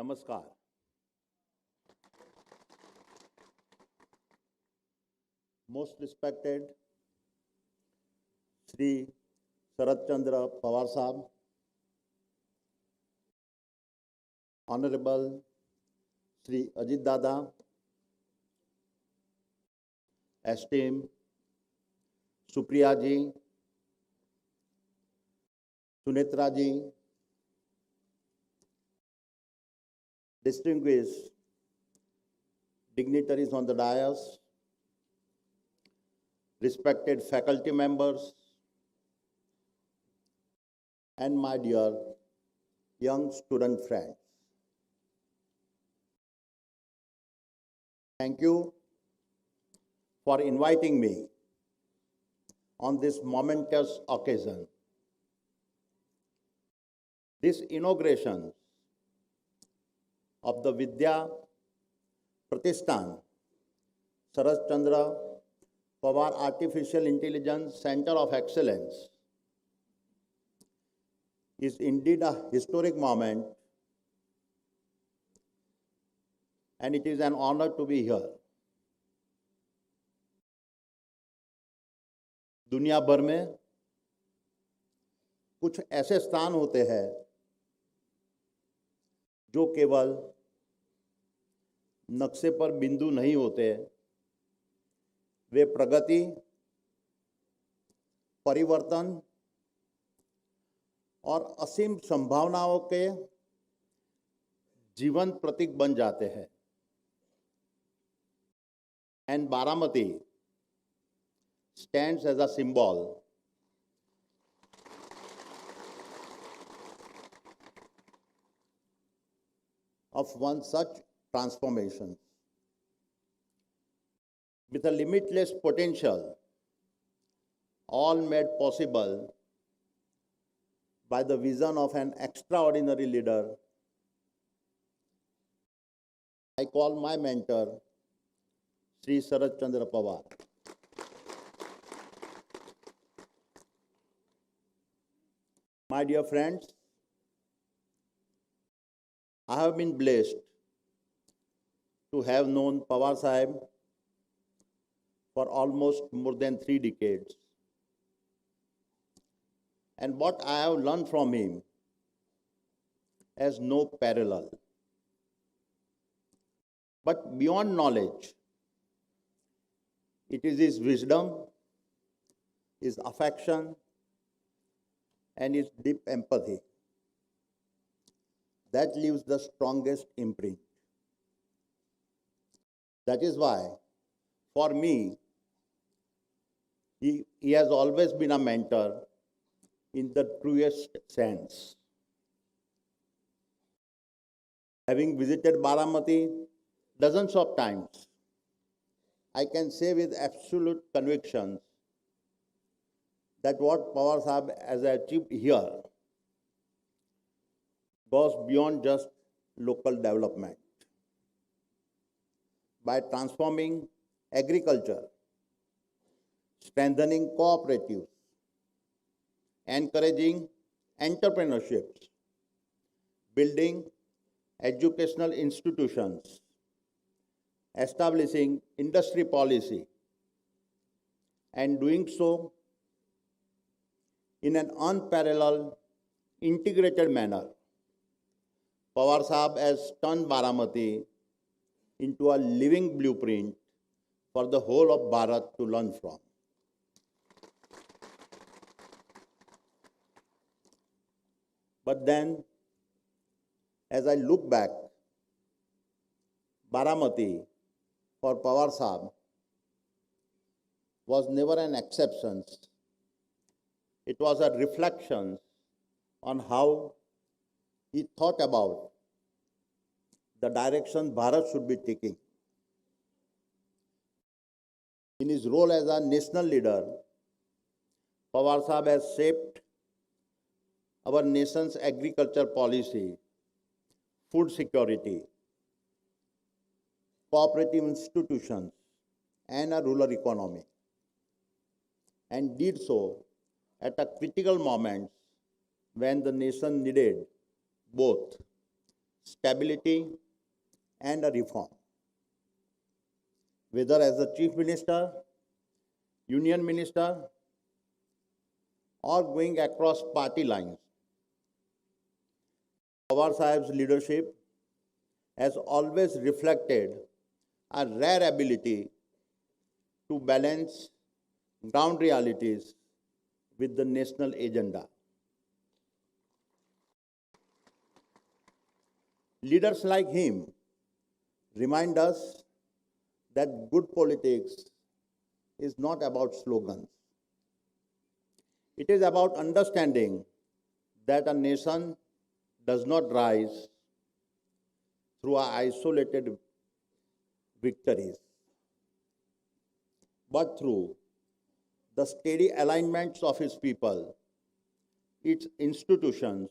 Namaskar. Most respected Sri Sharat Chandra Pawar Sahab, Honorable Sri Ajit Dada, esteemed Supriya ji, Sunitra ji, distinguished dignitaries on the dais, respected faculty members, and my dear young student friends. Thank you for inviting me on this momentous occasion. This inauguration of the Vidya Pratishthan Sharat Chandra Pawar Artificial Intelligence Center of Excellence is indeed a historic moment, and it is an honor to be here. दुनिया भर में कुछ ऐसे स्थान होते हैं जो केवल नक्शे पर बिंदु नहीं होते, वे प्रगति, परिवर्तन और असीम संभावनाओं के जीवंत प्रतीक बन जाते हैं. And Baramati stands as a symbol of one such transformation. With a limitless potential, all made possible by the vision of an extraordinary leader, I call my mentor Sri Sharat Chandra Pawar. My dear friends, I have been blessed to have known Pawar Sahib for almost more than 3 decades. And what I have learned from him has no parallel. But beyond knowledge, it is his wisdom, his affection, and his deep empathy that leaves the strongest imprint. That is why, for me, he has always been a mentor in the truest sense. Having visited Baramati dozens of times, I can say with absolute conviction that what Pawar Sahib has achieved here goes beyond just local development. By transforming agriculture, strengthening cooperatives, encouraging entrepreneurships, building educational institutions, establishing industry policy, and doing so in an unparalleled, integrated manner, Pawar Sahib has turned Baramati into a living blueprint for the whole of Bharat to learn from. But then, as I look back, Baramati for Pawar Sahib was never an exception. It was a reflection on how he thought about the direction Bharat should be taking. In his role as a national leader, Pawar Sahib has shaped our nation's agriculture policy, food security, cooperative institutions, and a rural economy, and did so at a critical moment when the nation needed both stability, and a reform. Whether as the Chief Minister, Union Minister, or going across party lines, Pawar Sahib's leadership has always reflected a rare ability to balance ground realities with the national agenda. Leaders like him remind us that good politics is not about slogans. It is about understanding that a nation does not rise through isolated victories, but through the steady alignments of its people, its institutions,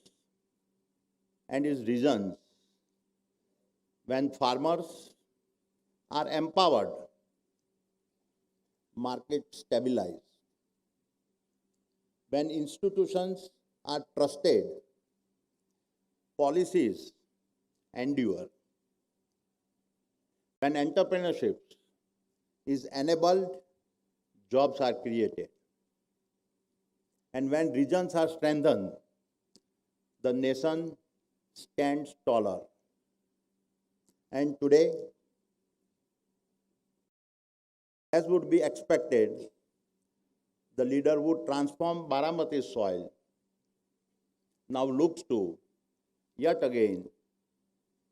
and its regions. When farmers are empowered, markets stabilize. When institutions are trusted, policies endure. When entrepreneurship is enabled, jobs are created. And when regions are strengthened, the nation stands taller. And today, as would be expected, the leader would transform Baramati's soil, now looks to, yet again,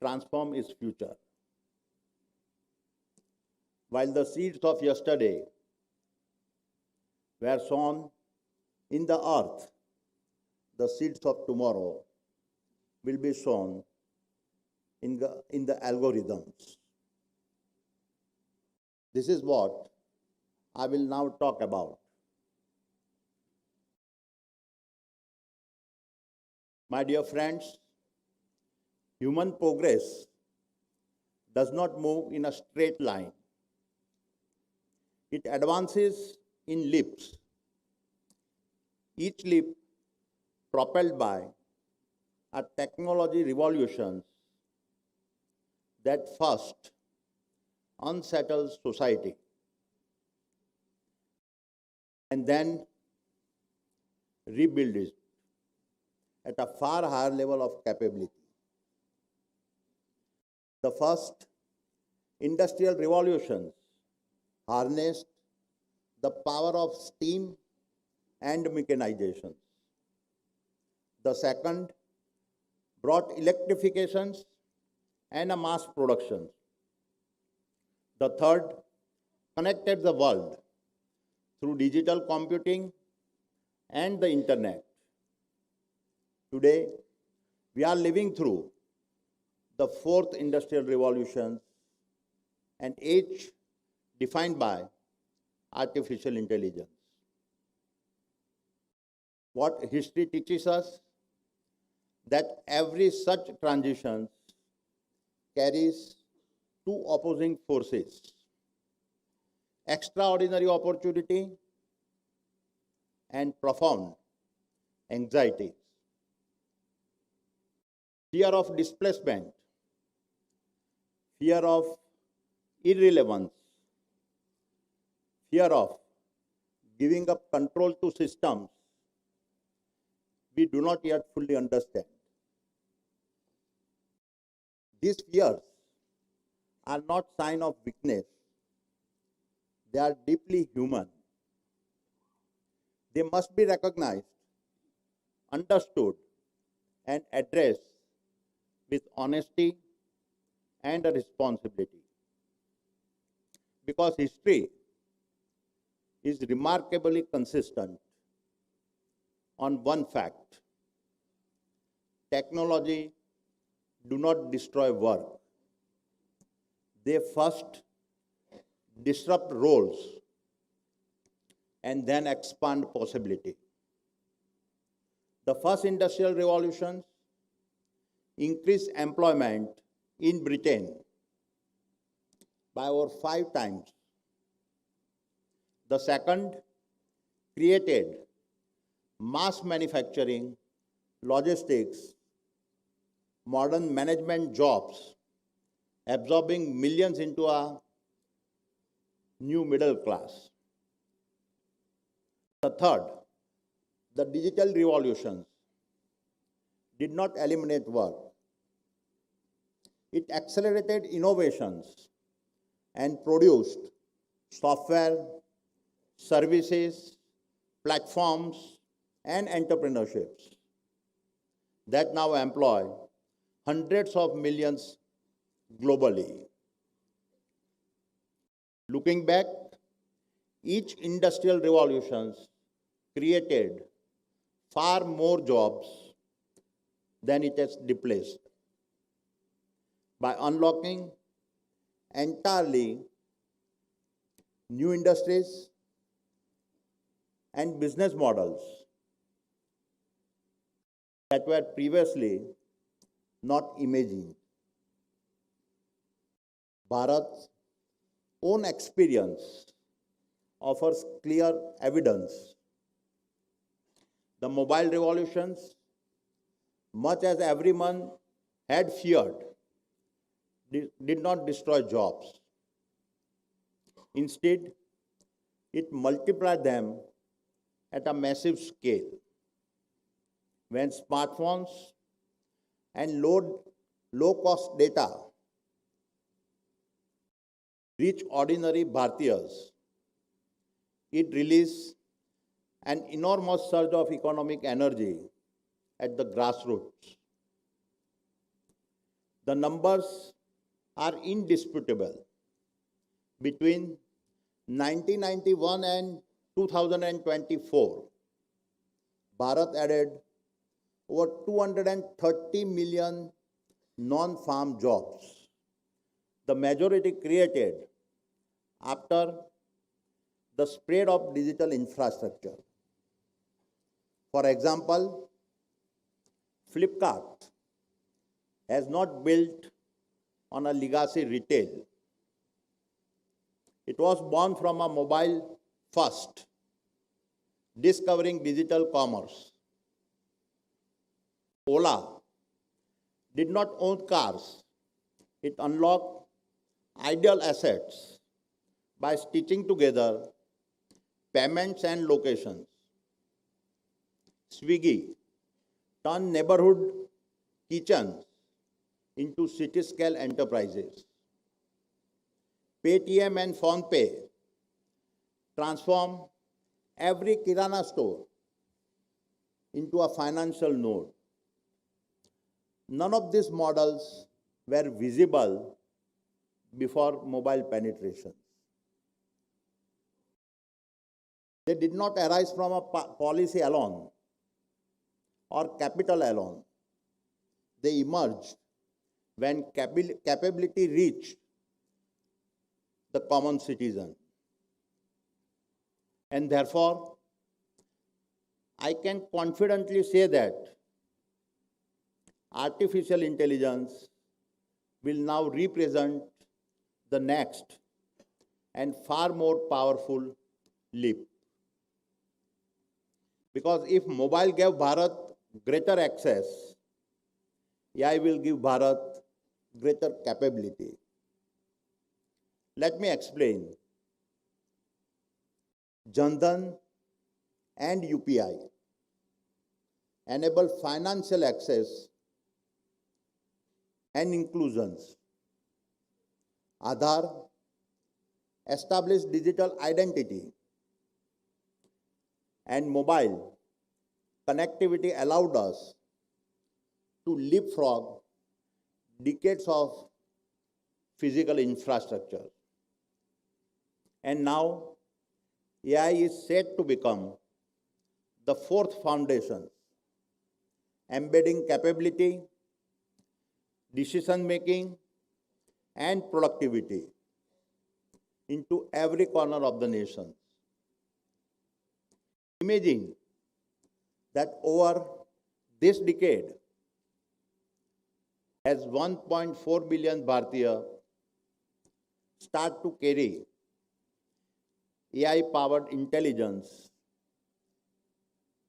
transform its future. While the seeds of yesterday were sown in the earth, the seeds of tomorrow will be sown in the algorithms. This is what I will now talk about. My dear friends, human progress does not move in a straight line. It advances in leaps, each leap propelled by a technology revolution that first unsettles society and then rebuilds it at a far higher level of capability. The first industrial revolutions harnessed the power of steam and mechanization. The second brought electrifications and a mass production. The third connected the world through digital computing and the internet. Today, we are living through the fourth industrial revolution, an age defined by artificial intelligence. What history teaches us that every such transition carries two opposing forces: extraordinary opportunity and profound anxiety. Fear of displacement, fear of irrelevance, fear of giving up control to systems we do not yet fully understand. These fears are not signs of weakness. They are deeply human. They must be recognized, understood, and addressed with honesty and a responsibility. Because history is remarkably consistent on one fact: technology do not destroy work. They first disrupt roles and then expand possibility. The first industrial revolutions increased employment in Britain by over 5 times. The second created mass manufacturing, logistics, modern management jobs, absorbing millions into a new middle class. The third, the digital revolutions did not eliminate work. It accelerated innovations and produced software, services, platforms, and entrepreneurships that now employ hundreds of millions globally. Looking back, each industrial revolution created far more jobs than it has displaced by unlocking entirely new industries and business models that were previously not imagined. Bharat's own experience offers clear evidence. The mobile revolutions, much as everyone had feared, did not destroy jobs. Instead, it multiplied them at a massive scale. When smartphones and low-cost data reach ordinary Bharatiyas, it released an enormous surge of economic energy at the grassroots. The numbers are indisputable. Between 1991 and 2024, Bharat added over 230 million non-farm jobs, the majority created after the spread of digital infrastructure. For example, Flipkart has not built on a legacy retail. It was born from a mobile first, discovering digital commerce. Ola did not own cars. It unlocked ideal assets by stitching together payments and locations. Swiggy turned neighborhood kitchens into city-scale enterprises. Paytm and PhonePe transformed every Kirana store into a financial node. None of these models were visible before mobile penetration. They did not arise from a policy alone or capital alone. They emerged when capability reached the common citizen. And therefore, I can confidently say that artificial intelligence will now represent the next and far more powerful leap. Because if mobile gave Bharat greater access, AI will give Bharat greater capability. Let me explain. Jan Dhan and UPI enable financial access and inclusions. Aadhaar established digital identity, and mobile connectivity allowed us to leapfrog decades of physical infrastructure. And now, AI is set to become the fourth foundation, embedding capability, decision-making, and productivity into every corner of the nation. Imagine that over this decade, as 1.4 billion Bharatiya start to carry AI-powered intelligence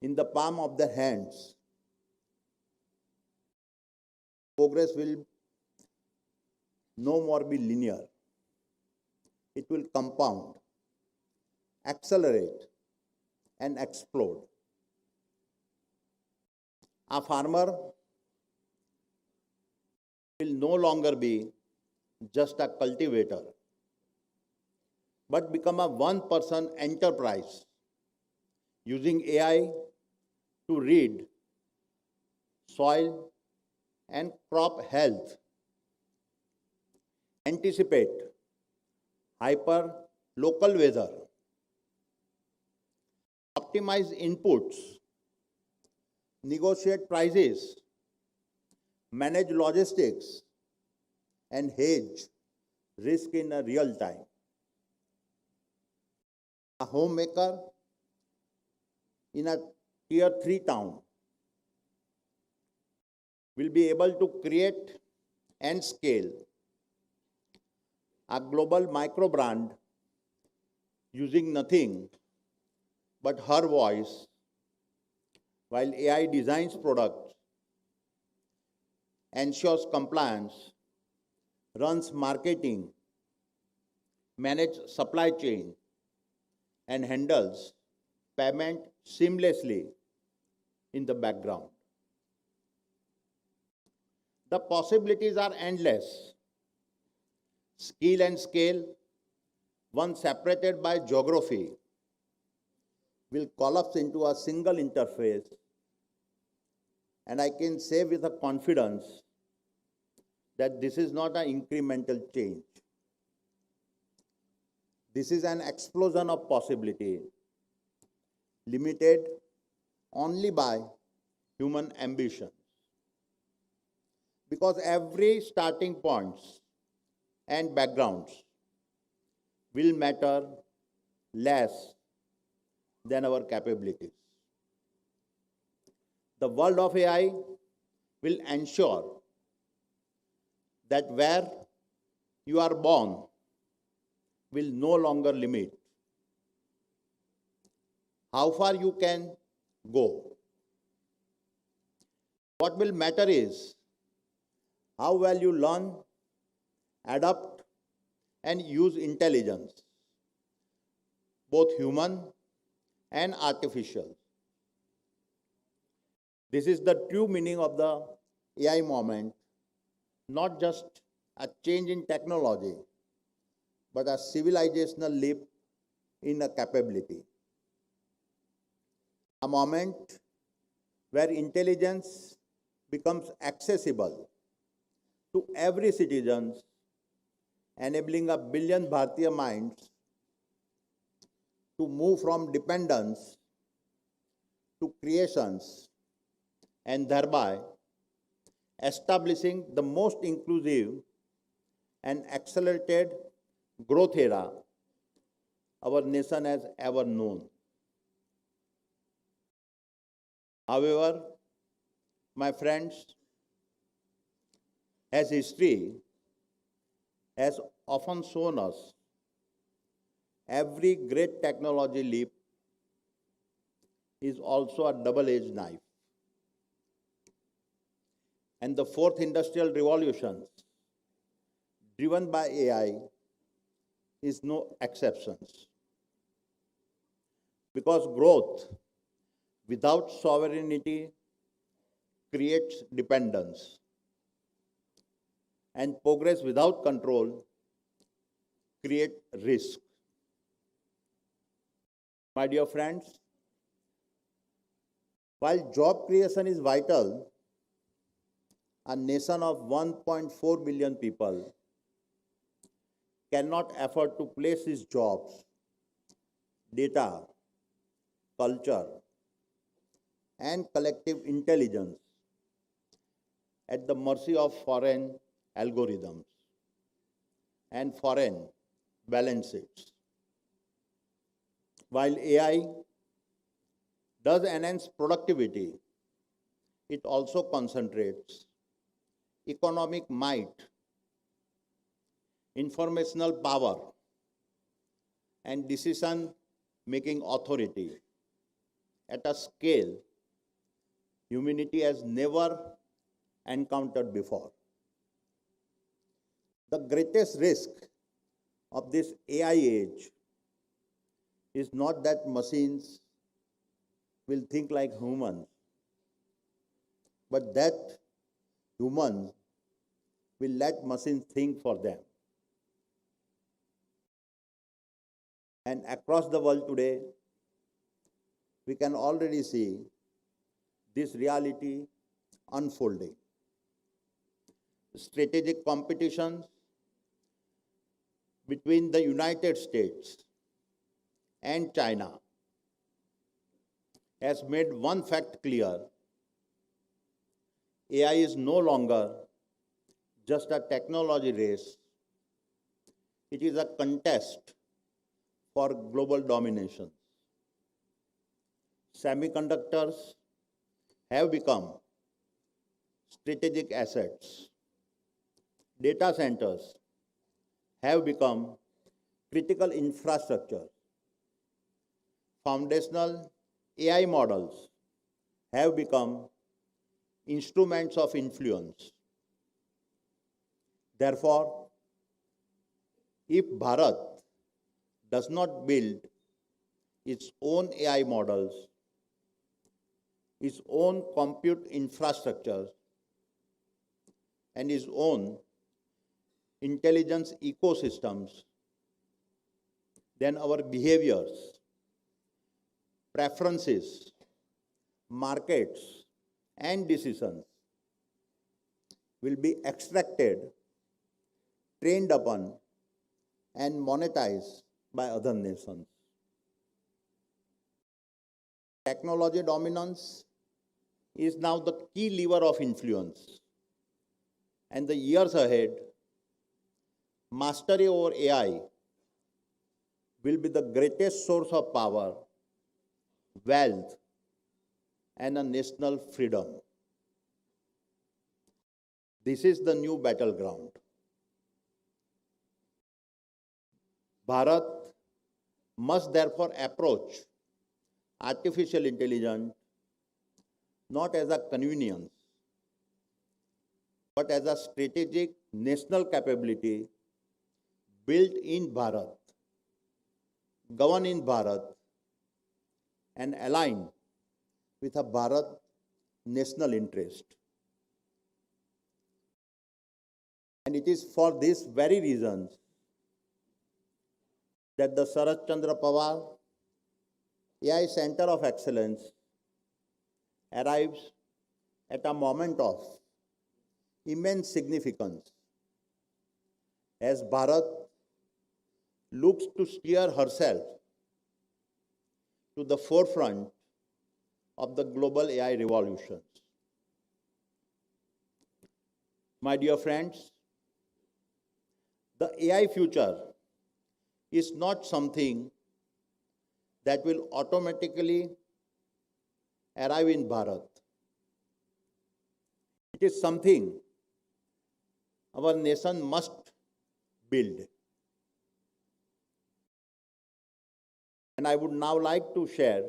in the palm of their hands, progress will no more be linear. It will compound, accelerate, and explode. A farmer will no longer be just a cultivator, but become a one-person enterprise using AI to read soil and crop health, anticipate hyper local weather, optimize inputs, negotiate prices, manage logistics, and hedge risk in a real time. A homemaker in a tier 3 town will be able to create and scale a global micro brand using nothing but her voice, while AI designs products, ensures compliance, runs marketing, manages supply chain, and handles payment seamlessly in the background. The possibilities are endless. Skill and scale, once separated by geography, will collapse into a single interface, and I can say with a confidence that this is not an incremental change. This is an explosion of possibility, limited only by human ambition. Because every starting points and backgrounds will matter less than our capabilities. The world of AI will ensure that where you are born will no longer limit how far you can go. What will matter is how well you learn, adapt, and use intelligence, both human and artificial. This is the true meaning of the AI moment, not just a change in technology, but a civilizational leap in a capability. A moment where intelligence becomes accessible to every citizen, enabling a billion Bharatiya minds to move from dependence to creations, and thereby establishing the most inclusive and accelerated growth era our nation has ever known. However, my friends, as history has often shown us, every great technology leap is also a double-edged knife. And the fourth industrial revolution, driven by AI, is no exception. Because growth without sovereignty creates dependence, and progress without control creates risk. My dear friends, while job creation is vital, a nation of 1.4 billion people cannot afford to place its jobs, data, culture, and collective intelligence at the mercy of foreign algorithms and foreign balance sheets. While AI does enhance productivity, it also concentrates economic might, informational power, and decision-making authority at a scale humanity has never encountered before. The greatest risk of this AI age is not that machines will think like humans, but that humans will let machines think for them. And across the world today, we can already see this reality unfolding. Strategic competitions between the United States and China has made one fact clear: AI is no longer just a technology race, it is a contest for global domination. Semiconductors have become strategic assets. Data centers have become critical infrastructure. Foundational AI models have become instruments of influence. Therefore, if Bharat does not build its own AI models, its own compute infrastructure, and its own intelligence ecosystems, then our behaviors, preferences, markets, and decisions will be extracted, trained upon, and monetized by other nations. Technology dominance is now the key lever of influence. And the years ahead, mastery over AI will be the greatest source of power, wealth, and a national freedom. This is the new battleground. Bharat must therefore approach artificial intelligence not as a convenience, but as a strategic national capability built in Bharat, governed in Bharat, and aligned with a Bharat national interest. And it is for these very reasons that the Sarat Chandra Pawar AI Center of Excellence arrives at a moment of immense significance as Bharat looks to steer herself to the forefront of the global AI revolutions. My dear friends, the AI future is not something that will automatically arrive in Bharat. It is something our nation must build. And I would now like to share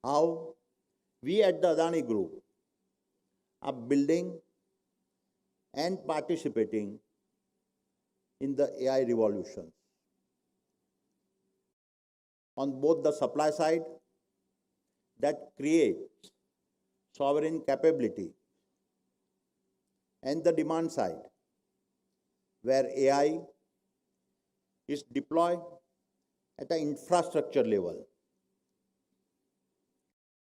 how we at the Adani Group are building and participating in the AI revolution. On both the supply side, that creates sovereign capability, and the demand side, where AI is deployed at an infrastructure level.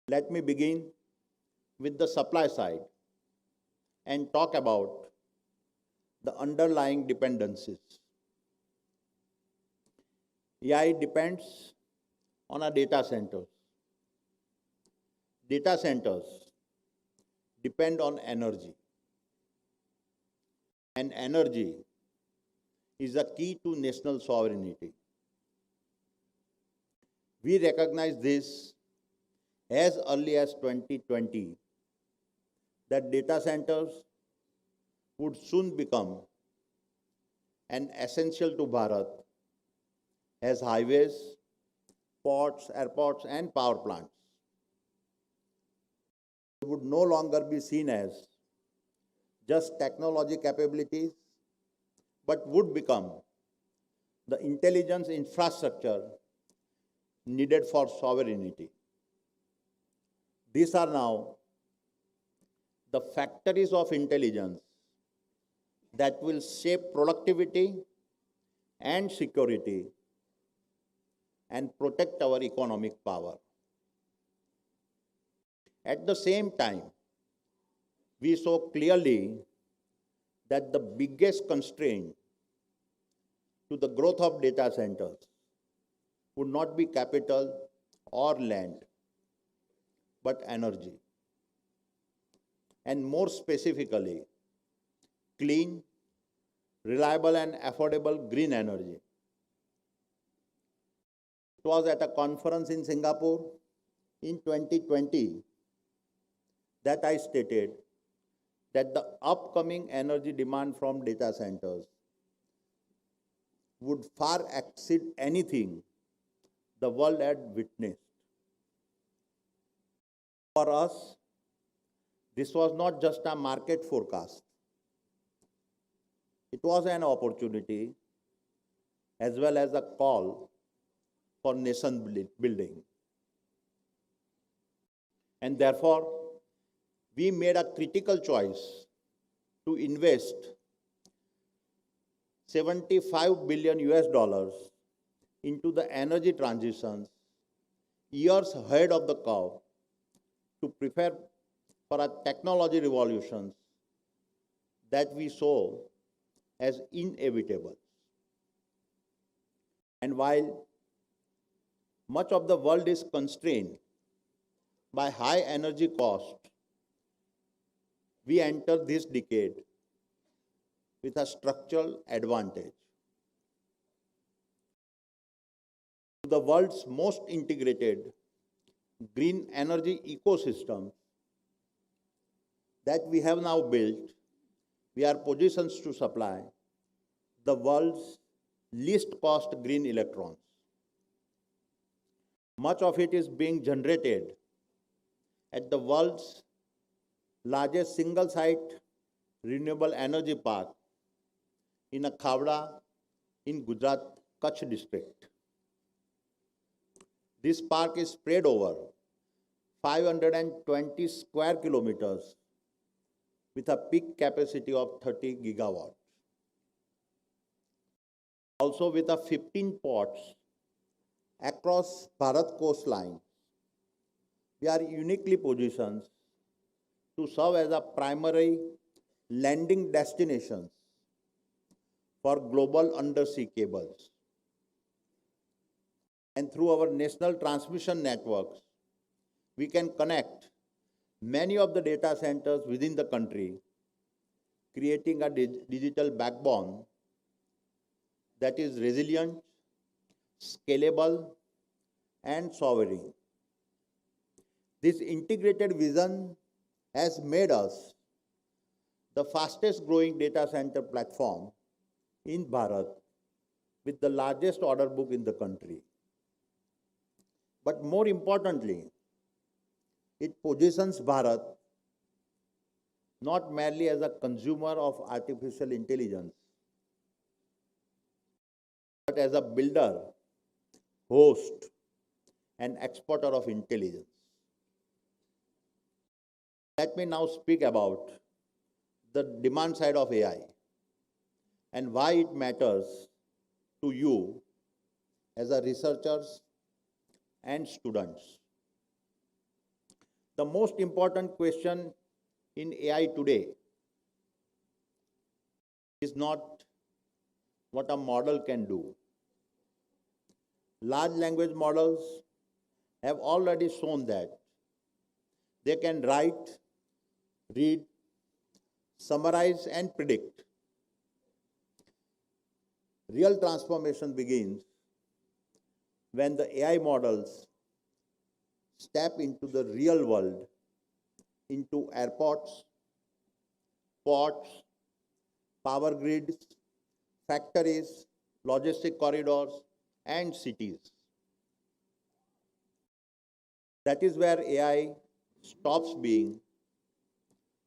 Let me begin with the supply side and talk about the underlying dependencies. AI depends on our data centers. Data centers depend on energy. And energy is a key to national sovereignty. We recognize this as early as 2020, that data centers would soon become an essential to Bharat as highways, ports, airports, and power plants. would no longer be seen as just technology capabilities, but would become the intelligence infrastructure needed for sovereignty. These are now the factories of intelligence that will shape productivity and security and protect our economic power. At the same time, we saw clearly that the biggest constraint to the growth of data centers would not be capital or land, but energy. And more specifically, clean, reliable, and affordable green energy. It was at a conference in Singapore in 2020 that I stated that the upcoming energy demand from data centers would far exceed anything the world had witnessed. For us, this was not just a market forecast. It was an opportunity as well as a call for nation building. And therefore, we made a critical choice to invest 75 billion US dollars into the energy transitions years ahead of the curve to prepare for a technology revolution that we saw as inevitable. And while much of the world is constrained by high energy costs, we enter this decade with a structural advantage. The world's most integrated green energy ecosystem that we have now built, we are positioned to supply the world's least cost green electrons. Much of it is being generated at the world's largest single-site renewable energy park in a Khavda in Gujarat, Kutch district. This park is spread over 520 square kilometers with a peak capacity of 30 gigawatts. Also with a 15 ports across Bharat coastline, we are uniquely positioned to serve as a primary landing destination for global undersea cables. And through our national transmission networks, we can connect many of the data centers within the country, creating a digital backbone that is resilient, scalable, and sovereign. This integrated vision has made us the fastest growing data center platform in Bharat with the largest order book in the country. But more importantly, it positions Bharat not merely as a consumer of artificial intelligence, but as a builder, host, and exporter of intelligence. Let me now speak about the demand side of AI and why it matters to you as a researchers and students. The most important question in AI today is not what a model can do. Large language models have already shown that they can write, read, summarize, and predict. Real transformation begins when the AI models step into the real world, into airports, ports, power grids, factories, logistic corridors, and cities. That is where AI stops being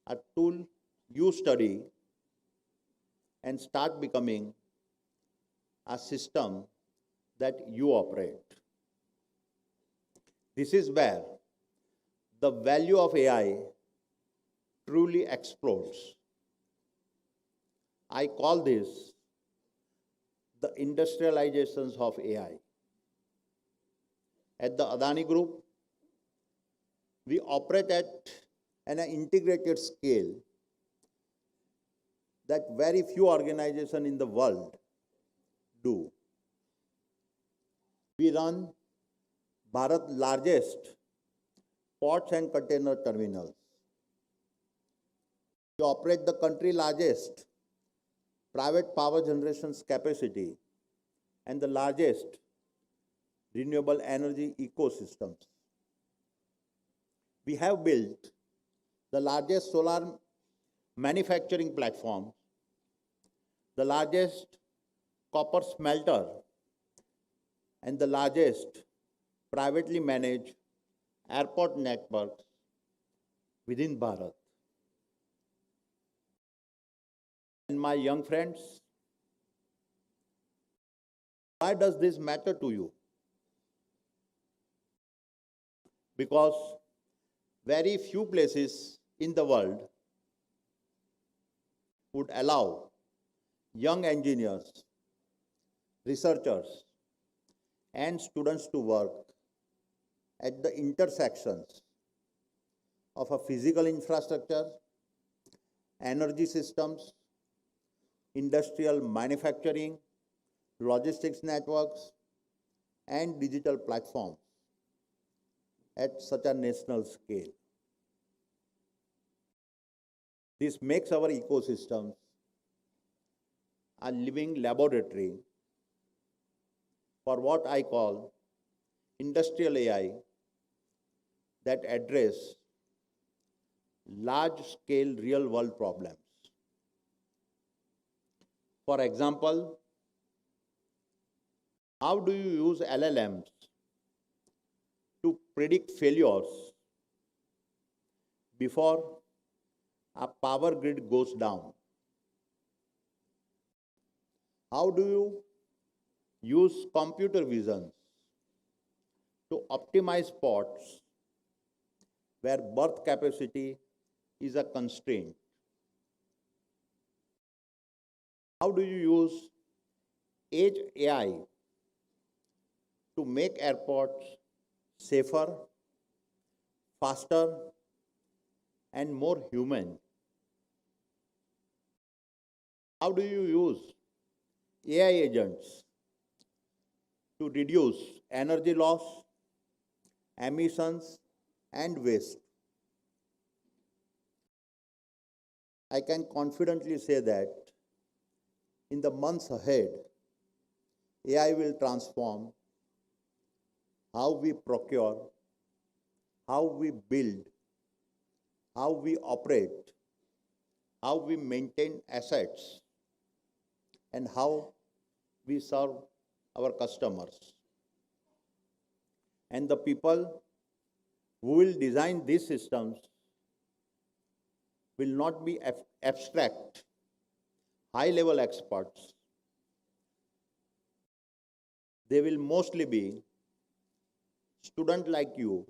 a tool you study, and start becoming a system that you operate. This is where the value of AI truly explodes. I call this the industrializations of AI. At the Adani Group, we operate at an integrated scale that very few organizations in the world do. We run Bharat's largest ports and container terminals. We operate the country's largest private power generation capacity and the largest renewable energy ecosystems. We have built the largest solar manufacturing platform, the largest copper smelter, and the largest privately managed airport networks within Bharat. And my young friends, why does this matter to you? Because very few places in the world would allow young engineers, researchers, and students to work at the intersections of a physical infrastructure, energy systems, industrial manufacturing, logistics networks, and digital platforms at such a national scale. This makes our ecosystems a living laboratory for what I call industrial AI that address large-scale real-world problems. For example, how do you use LLMs to predict failures before a power grid goes down? How do you use computer vision to optimize spots where berth capacity is a constraint? How do you use Edge AI to make airports safer, faster, and more human? How do you use AI agents to reduce energy loss, emissions, and waste? I can confidently say that in the months ahead, AI will transform how we procure, how we build, how we operate, how we maintain assets, and how we serve our customers. And the people who will design these systems will not be abstract, high-level experts. They will mostly be students like you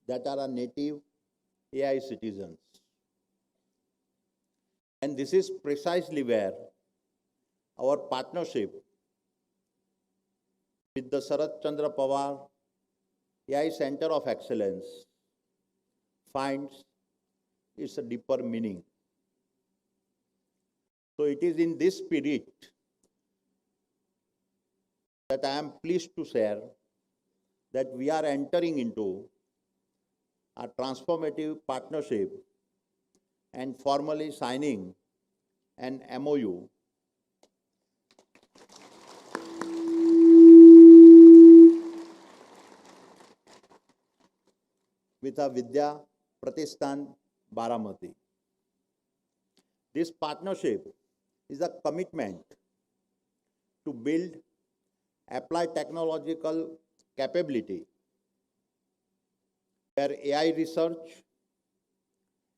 that are native AI citizens. And this is precisely where our partnership with the Sarat Chandra Pawar AI Center of Excellence finds its deeper meaning. So it is in this spirit that I am pleased to share that we are entering into a transformative partnership and formally signing an MOU with a Vidya Pratishthan Baramati. This partnership is a commitment to build applied technological capability where AI research,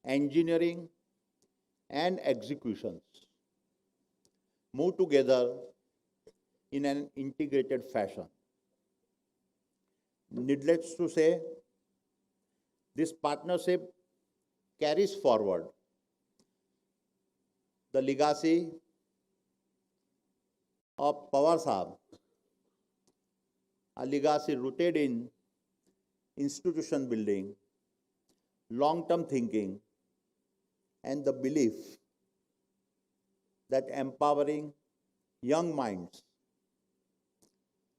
engineering, and executions move together in an integrated fashion. Needless to say, this partnership carries forward the legacy of Pawar Sahab, a legacy rooted in institution building, long-term thinking, and the belief that empowering young minds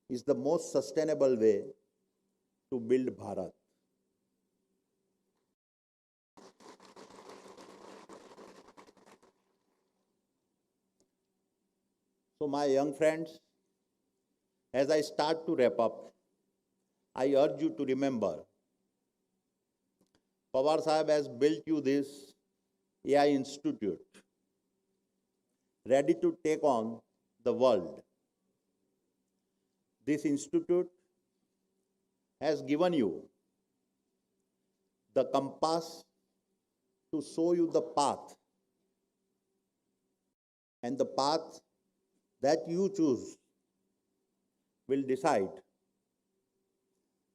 is the most sustainable way to build Bharat. So, my young friends, as I start to wrap up, I urge you to remember Pawar Sahib has built you this AI Institute, ready to take on the world. This institute has given you the compass to show you the path, and the path that you choose will decide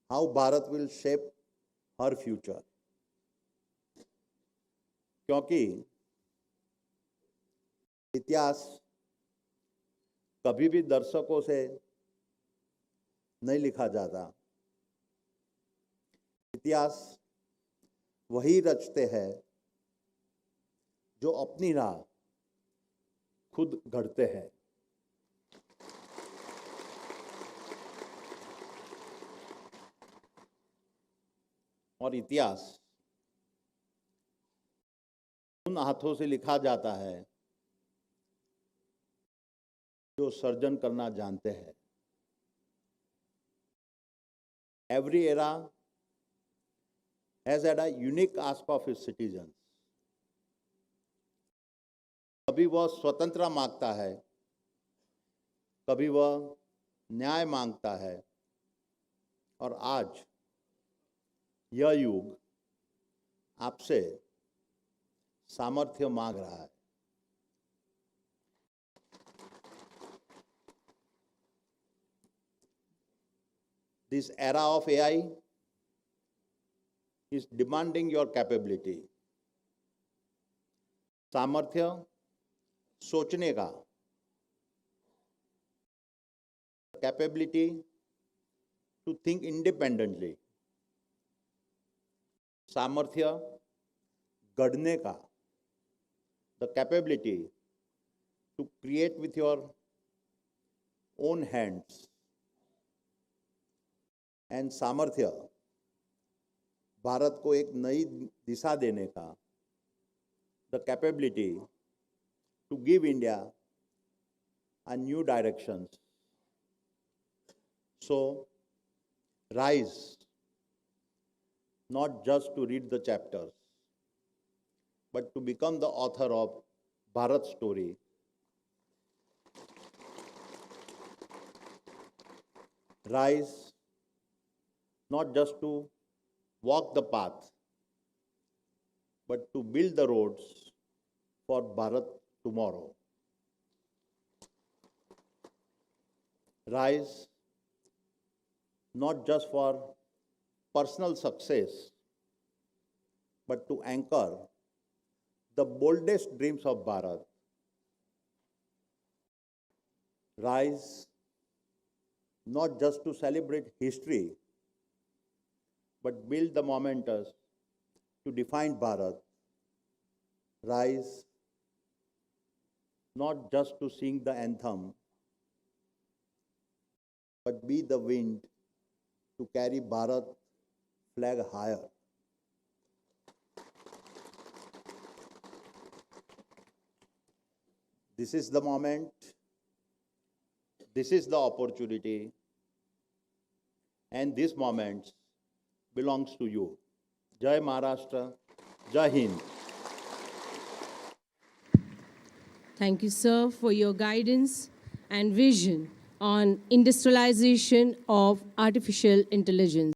how Bharat will shape her future. क्योंकि इतिहास कभी भी दर्शकों से नहीं लिखा जाता। इतिहास वही रचते हैं जो अपनी राह खुद गढ़ते हैं। और इतिहास उन हाथों से लिखा जाता है जो सर्जन करना जानते हैं। Every era has had a unique ask of its citizens. कभी वह स्वतंत्रता मांगता है, कभी वह न्याय मांगता है, और आज यह युग आपसे सामर्थ्य मांग रहा है। This era of AI is demanding your capability. सामर्थ्य सोचने का, capability to think independently, सामर्थ्य गढ़ने का, the capability to create with your own hands, and सामर्थ्य भारत को एक नई दिशा देने का, the capability to give India a new directions. So rise, not just to read the chapters, but to become the author of Bharat's story. Rise, not just to walk the path, but to build the roads for Bharat tomorrow. Rise, not just for personal success, but to anchor the boldest dreams of Bharat. Rise, not just to celebrate history, but build the momentum to define Bharat. Rise, not just to sing the anthem, but be the wind to carry Bharat flag higher. This is the moment, this is the opportunity, and this moment belongs to you. Jai Maharashtra, Jai Hind. Thank you, sir, for your guidance and vision on industrialization of artificial intelligence.